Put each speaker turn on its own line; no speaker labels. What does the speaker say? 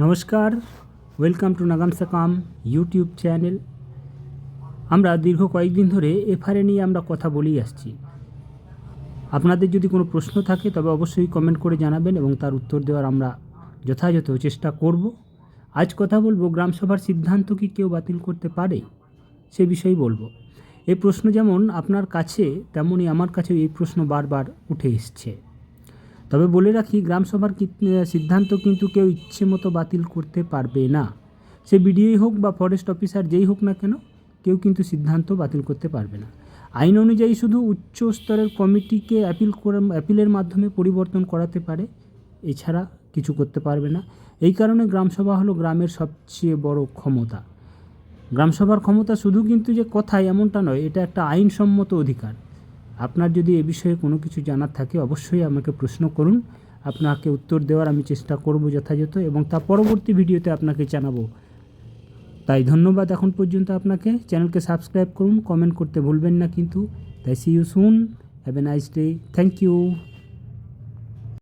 নমস্কার, welcome to Nagam Sakam YouTube channel. আমরা দীর্ঘ কয়েকদিন ধরে এফআরএ নিয়ে আমরা কথা বলেই আসছি। আপনাদের যদি কোনো প্রশ্ন থাকে তবে অবশ্যই কমেন্ট করে জানাবেন এবং তার উত্তর দেওয়ার আমরা যথাযথ চেষ্টা করব। আজ কথা বলবো, গ্রামসভার সিদ্ধান্ত কি কেউ বাতিল করতে পারে সে বিষয়েই বলবো। এই প্রশ্ন যেমন আপনার কাছে তেমনই আমার কাছেও এই প্রশ্ন বারবার উঠে এসছে। তবে বলে রাখি, গ্রামসভার সিদ্ধান্ত কিন্তু কেউ ইচ্ছে মতো বাতিল করতে পারবে না। সে বিডিওই হোক বা ফরেস্ট অফিসার যেই হোক না কেন, কেউ কিন্তু সিদ্ধান্ত বাতিল করতে পারবে না। আইন অনুযায়ী শুধু উচ্চ স্তরের কমিটিকে অ্যাপিলের মাধ্যমে পরিবর্তন করাতে পারে, এছাড়া কিছু করতে পারবে না। এই কারণে গ্রামসভা হলো গ্রামের সবচেয়ে বড় ক্ষমতা। গ্রামসভার ক্ষমতা শুধু কিন্তু যে কথায় এমনটা নয়, এটা একটা আইনসম্মত অধিকার। আপনার যদি এ বিষয়ে কোনো কিছু জানার থাকে অবশ্যই আমাকে প্রশ্ন করুন, আপনাকে উত্তর দেওয়ার আমি চেষ্টা করব যথাযথ, এবং তা পরবর্তী ভিডিওতে আপনাকে জানাবো। তাই ধন্যবাদ এখন পর্যন্ত আপনাকে। চ্যানেলকে সাবস্ক্রাইব করুন, কমেন্ট করতে ভুলবেন না কিন্তু। তাই see you soon, have a nice day, thank you.